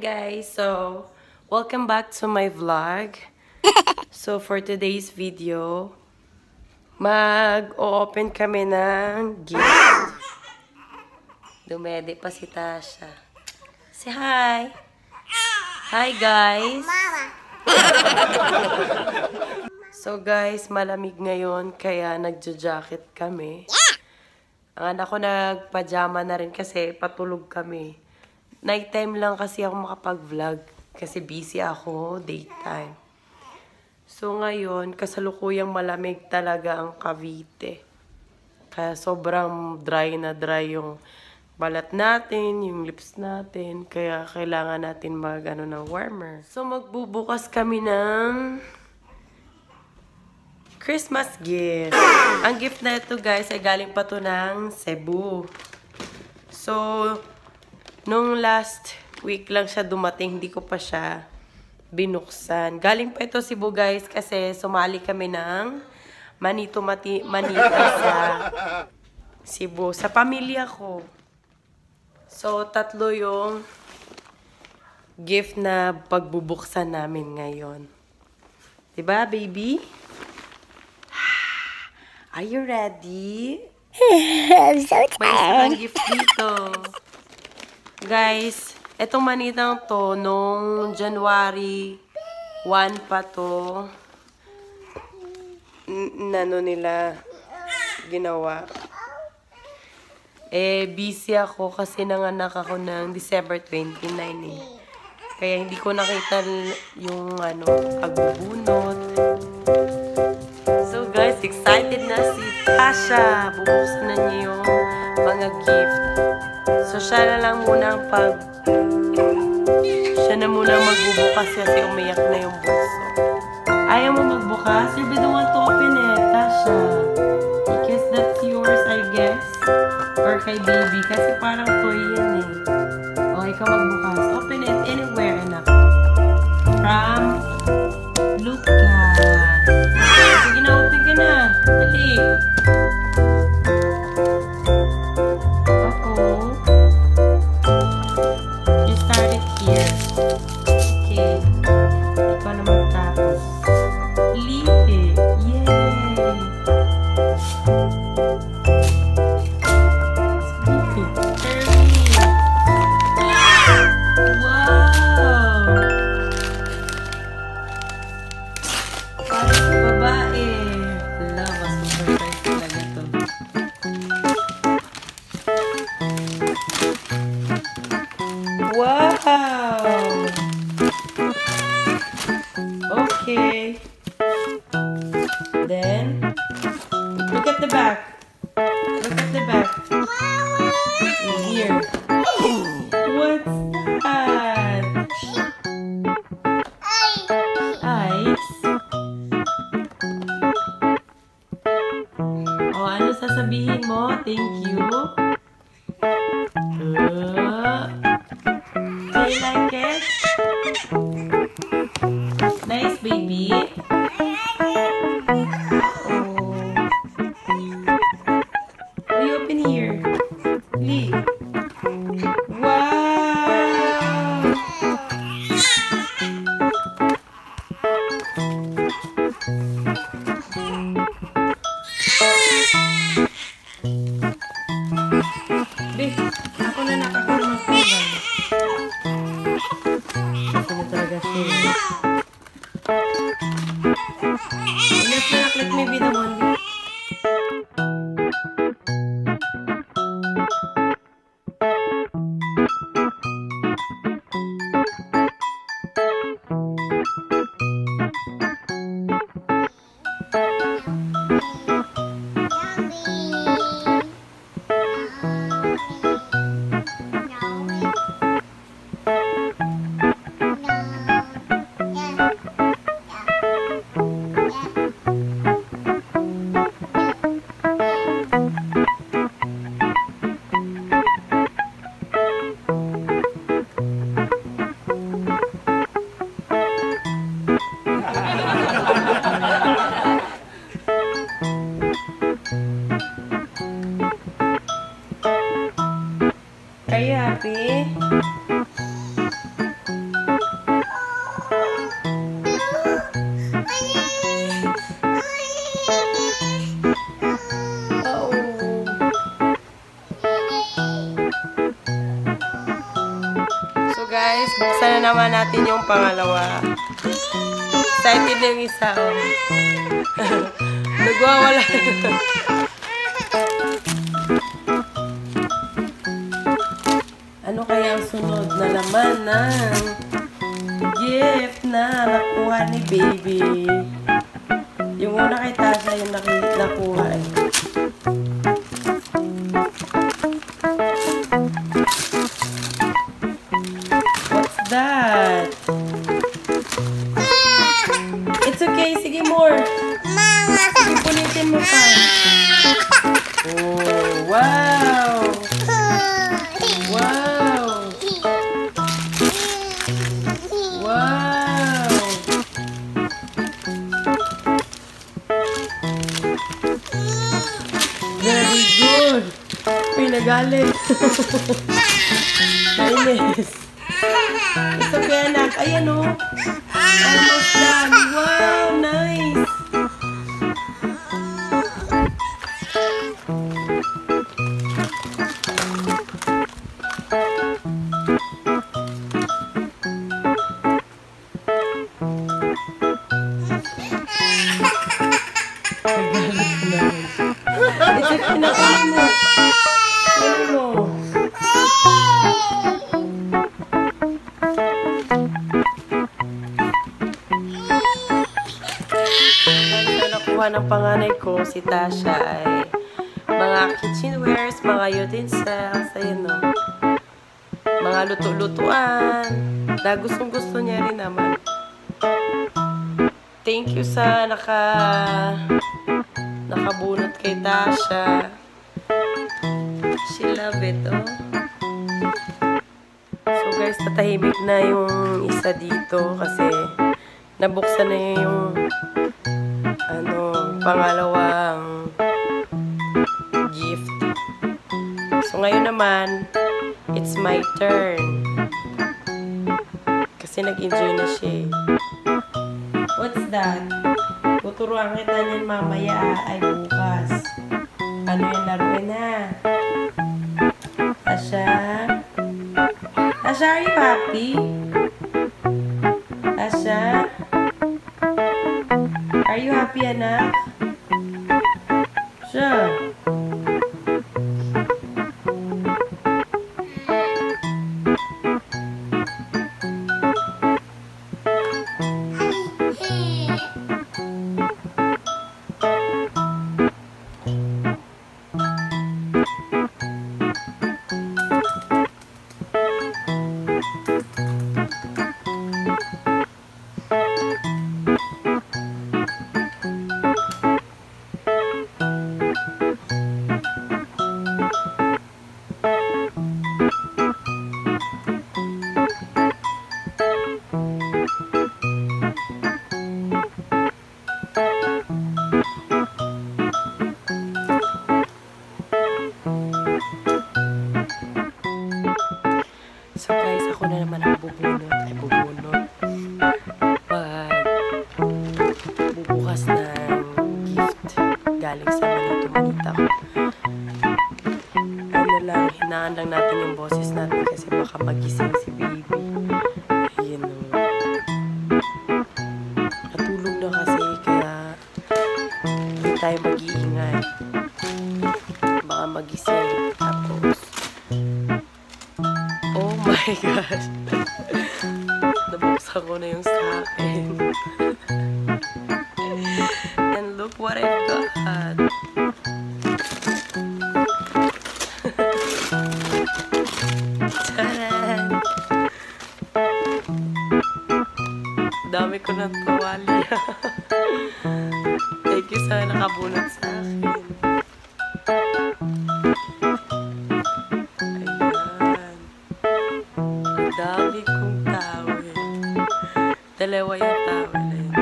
guys, so welcome back to my vlog. So for today's video, mag-open kami ng gift. Dumede pa si Tasha. Say hi! Hi guys! So guys, malamig ngayon kaya nagja-jacket kami. Ang anak ko nagpajama na rin kasi patulog kami. Nighttime lang kasi ako makapag-vlog kasi busy ako, daytime. So ngayon, kasalukuyang malamig talaga ang Cavite. Kaya sobrang dry na dry yung balat natin, yung lips natin. Kaya kailangan natin ng warmer. So magbubukas kami ng Christmas gift. Ang gift na ito guys ay galing pa to ng Cebu. So, nung last week lang siya dumating, hindi ko pa siya binuksan. Galing pa ito Cebu guys kasi sumali kami ng Manito Manita sa Cebu. Sa pamilya ko. So, 3 yung gift na pagbubuksan namin ngayon. Diba, baby? Are you ready? I'm so tired. May isang gift dito. Guys, etong manitang to, nung January 1 pa to, nila ginawa. Busy ako kasi nanganak ako ng December 29 eh. Kaya hindi ko nakita yung pagbubunot. So guys, excited na si Tasha. Bubuksan na niya yung mga gift. So, siya na muna magbubukas kasi umiyak na yung bunso. Ayaw mo magbukas? You don't want to open it, Tasha. Because that's yours, I guess. Or kay baby. Kasi parang toy yan eh. O, ikaw magbukas. Open it anywhere, anak. From Lucas. Sige na, open ka na. Dali. Wow! Okay. Then, look at the back. Look at the back. Here. What's that? Ice. Oh, ano sasabihin mo? Thank you. Do you like it? Nice, baby. Oh. You open here. Lee. Wow! Be, ako na magpapagay. Kasi na talaga siya. Let me be the one. Are you happy? naman natin yung pangalawa. Excited na yung isa, oh. Nagwawala. Ano kaya ang sunod na laman ng gift na nakuha ni baby? Yung una kay Tasha, yung nakuha eh. What's that? It's okay. Sige, more. Sige, punitin mo pa. Oh, wow. Wow. Wow. Very good. Uy, nagalit. Nainis. It's okay, anak. Ayan, oh. Almost done. Wow, nice. It's okay na, kunin mo. Kunin mo. Nakuha ng panganay ko, si Tasha, ay mga kitchenwares, mga utensils, ayun, no? Mga luto-lutuan, na gustong-gusto niya rin naman. Thank you sa nakabunot kay Tasha. She love it, oh. So guys, tatahimik na yung isa dito kasi nabuksan na yung pangalawang gift. So ngayon naman, it's my turn. Kasi nag-enjoy na siya. What's that? Tuturuan kita niyan mamaya ay bukas. Ano yung laruin na? Tasha? Tasha, are you happy? Tasha? Are you happy, anak? Sure. So guys, ako na naman ang bubunot. Bubukas ng gift galing sa Manito, Manita ko. Ano lang, hinaan lang natin yung boses natin kasi baka magising si baby. Ayun, natulog na kasi kaya hindi tayo mag-iingay. Baka magising. Tapos oh my gosh. Nabuksan ko na yung sa akin. And look what I've got. Taran! Dami ko ng tuwalya. Thank you sa nakabunot sa akin. Dami kong towel. Dalawa yung towel na yun.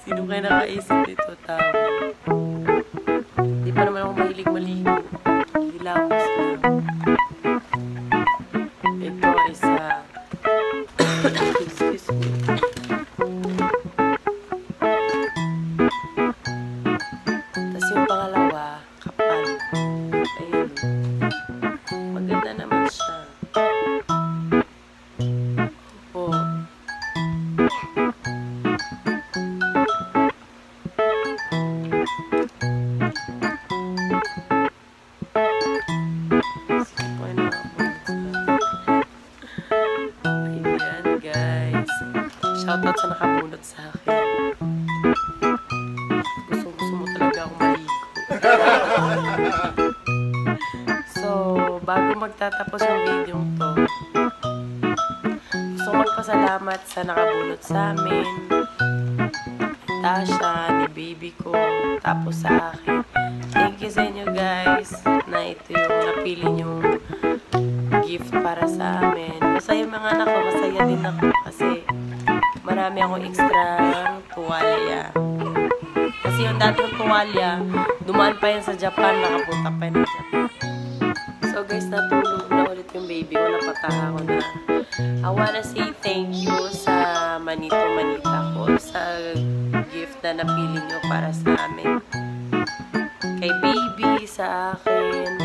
Sino kayo nakaisip dito towel? Di pa naman ako mahilig maligo. Hilamos lang. Ito isa. Excuse me. Tapos yung pangalawa, kapal. Ayun. Maganda naman siya. salamat sa nakabunot sa akin. Gusto mo talaga akong maligo. So, bago magtatapos yung video to, gusto ko magpasalamat sa nakabunot sa amin, Tasha, ni baby ko, tapos sa akin. Thank you sa inyo guys, na ito yung napili yung gift para sa amin. Masaya mga anak ko, masaya din ako kasi marami akong extra tuwalya. Kasi yung dati yung tuwalya, dumaan pa yan sa Japan, nakapunta pa yan sa Japan. So guys, natulog na ulit yung baby ko, napataha ko na. I wanna say thank you sa Manito, Manita ko sa gift na napili nyo para sa amin. Kay baby, sa akin.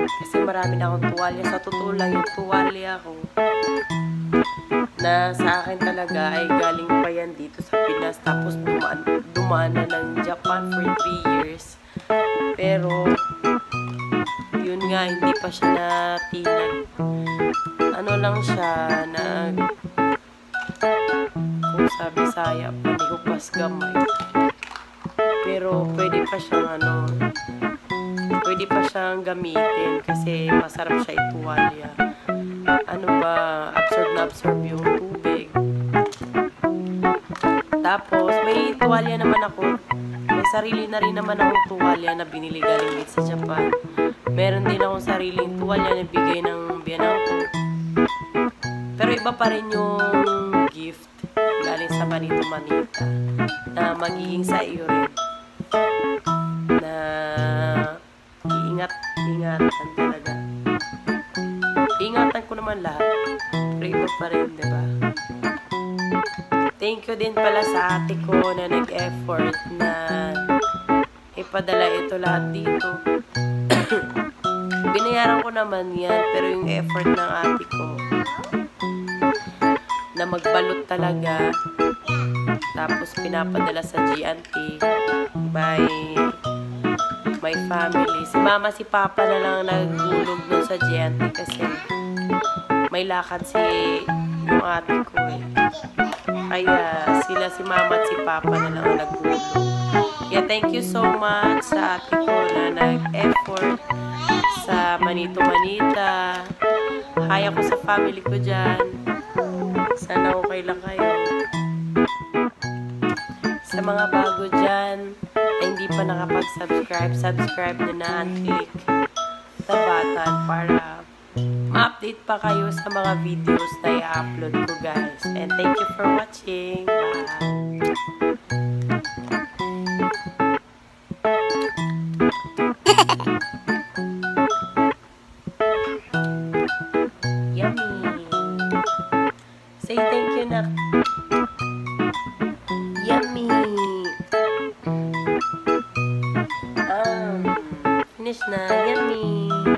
Kasi marami na akong tuwalya. Sa totoo lang yung tuwalya ko na sa akin talaga ay galing pa yan dito sa Pinas. Tapos dumaan na ng Japan for 3 years. Pero yun nga, hindi pa siya natinag. Ano lang siya, kung sa Bisaya, panihupas gamay. Pero pwede pa siyang pwede pa siyang gamitin kasi masarap siya ituwalya. Ano ba, absorb yung tubig. Tapos, may tuwalya naman ako. May sarili na rin naman akong tuwalya na binili galing dito sa Japan. Meron din akong sariling tuwalya na bigay ng biyanang ko. Pero iba pa rin yung gift galing sa Manito, Manita na magiging sa iyo rin. Na ingatan talaga. Ingatan ko naman lahat. Pero iba pa rin, diba? Thank you din pala sa ate ko na nag-effort na ipadala ito lahat dito. Binayaran ko naman yan, pero yung effort ng ate ko na magbalot talaga, tapos pinapadala sa GNT by my family. Si mama, si papa na lang nagulog nun sa GNT kasi may lakad si yung ate ko eh. Kaya sila, si mama at si papa na lang nagulog. Yeah, thank you so much sa ate ko na nag-effort sa Manito, Manita. Hi ako sa family ko dyan. Sana okay lang kayo. Sa mga bago dyan na hindi pa nakapag-subscribe, subscribe na and click the button para ma-update pa kayo sa mga videos na i-upload ko guys. And thank you for watching. Bye! Yummy! Say thank you na. Yummy! Finish na. Yummy!